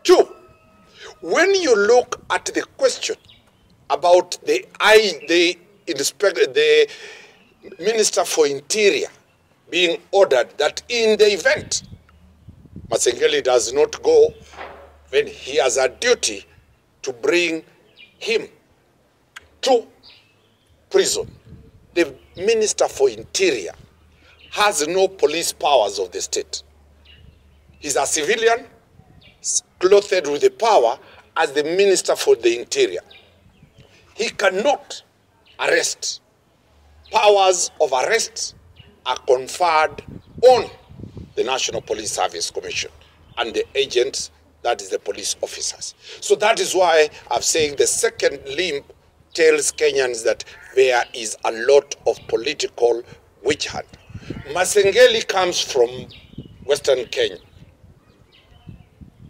Two, when you look at the question about the Minister for Interior being ordered that in the event Masengeli does not go, then he has a duty to bring him to prison. The Minister for Interior has no police powers of the state. He's a civilian clothed with the power as the Minister for the Interior. He cannot arrest. Powers of arrest are conferred on the National Police Service Commission and the agents, that is the police officers. So that is why I'm saying the second limb tells Kenyans that there is a lot of political witch hunt. Masengeli comes from Western Kenya,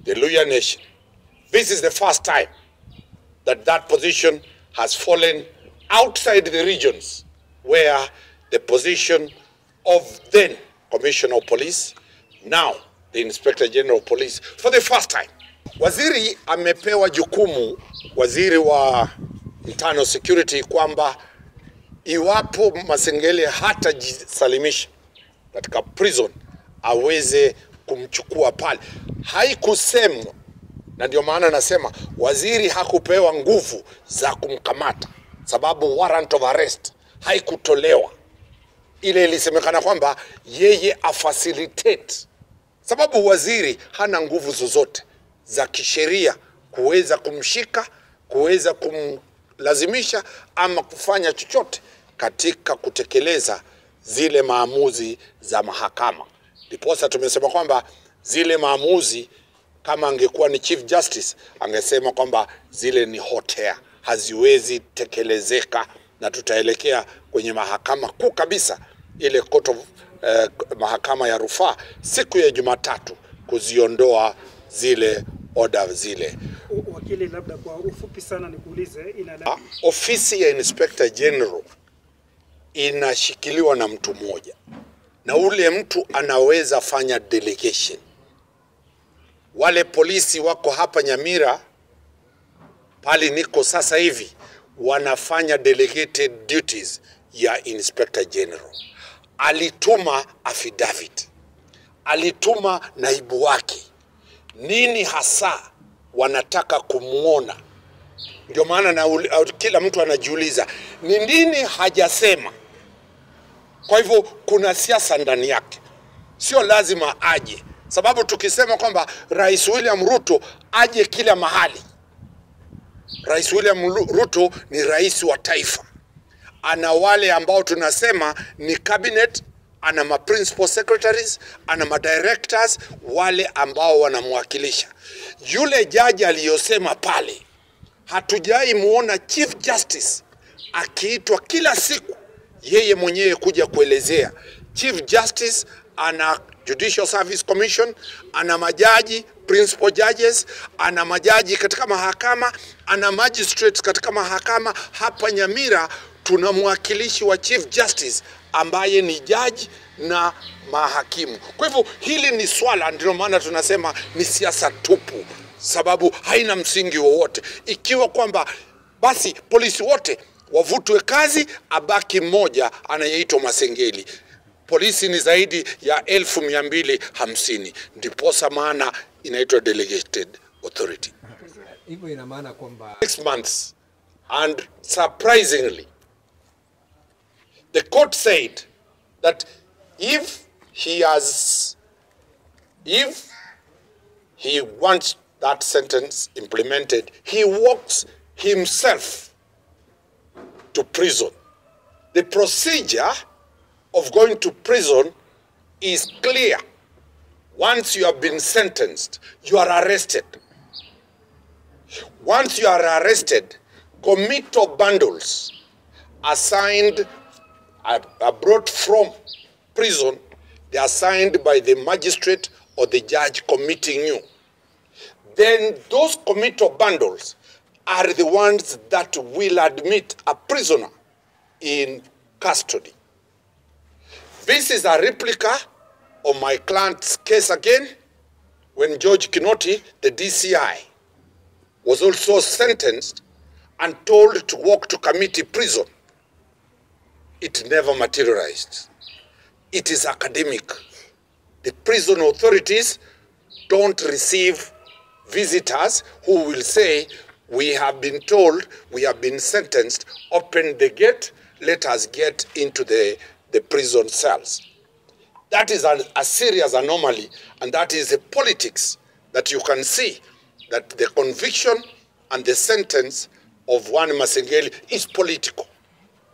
the Luhya Nation. This is the first time that that position has fallen outside the regions where the position of then Commissioner of Police, now the Inspector General of Police, for the first time. Waziri amepewa jukumu, waziri wa internal security, kwamba iwapo Masengeli hatajisalimisha katika prison aweze kumchukua pale. Haikusemwa, na ndio maana nasema waziri hakupewa nguvu za kumkamata, sababu warrant of arrest haikutolewa. Ile ilisemekana kwamba yeye afacilitate, sababu waziri hana nguvu zozote za kisheria kuweza kumshika, kuweza kumlazimisha ama kufanya chochote katika kutekeleza zile maamuzi za mahakama. Ndiposa tumesema kwamba zile maamuzi, kama angekuwa ni Chief Justice, angesema kwamba zile ni hot air, haziwezi tekelezeka, na tutaelekea kwenye mahakama kuu kabisa, ile court of mahakama ya rufaa siku ya Jumatatu kuziondoa zile order zile. Wakili, labda kwa ufupi sana nikuulize, ofisi ya Inspector General inashikiliwa na mtu mmoja, na ule mtu anaweza fanya delegation. Wale polisi wako hapa Nyamira pali niko sasa hivi wanafanya delegated duties ya Inspector General. Alituma affidavit, alituma naibu wake, nini hasa wanataka kumuona. Ndio maana na kila mtu anajiuliza ni nini hajasema. Kwa hivyo kuna siasa ndani yake, sio lazima aje, sababu tukisema kwamba Rais William Ruto aje kila mahali, Rais William Ruto ni rais wa taifa. Ana wale ambao tunasema ni cabinet, ana ma principal secretaries, ana ma directors, wale ambao wanamwakilisha. Yule jaji aliyosema pale, hatujai muona Chief Justice akiitwa kila siku yeye mwenyewe kuja kuelezea. Chief Justice ana Judicial Service Commission, ana majaji, principal judges, ana majaji katika mahakama, ana magistrates katika mahakama. Hapa Nyamira tuna mwakilishi wa Chief Justice ambaye ni jaji na mahakimu. Kwa hivyo hili ni swala, ndio maana tunasema ni siasa tupu, sababu haina msingi wowote. Ikiwa kwamba basi polisi wote wavutwe kazi, abaki mmoja anayeitwa Masengeli. Polisi ni zaidi ya 1250, ndiposa maana inaitwa delegated authority. Hivyo ina maana kwamba 6 months, and surprisingly the court said that if he wants that sentence implemented, he walks himself to prison. The procedure of going to prison is clear. Once you have been sentenced, you are arrested. Once you are arrested, committal bundles are signed, are brought from prison. They are signed by the magistrate or the judge committing you. Then those committal bundles are the ones that will admit a prisoner in custody. This is a replica of my client's case again, when George Kinoti, the DCI, was also sentenced and told to walk to committee prison. It never materialized. It is academic. The prison authorities don't receive visitors who will say, we have been told, we have been sentenced, open the gate, let us get into the prison cells. That is a serious anomaly, and that is a politics that you can see, that the conviction and the sentence of one Masengeli is political.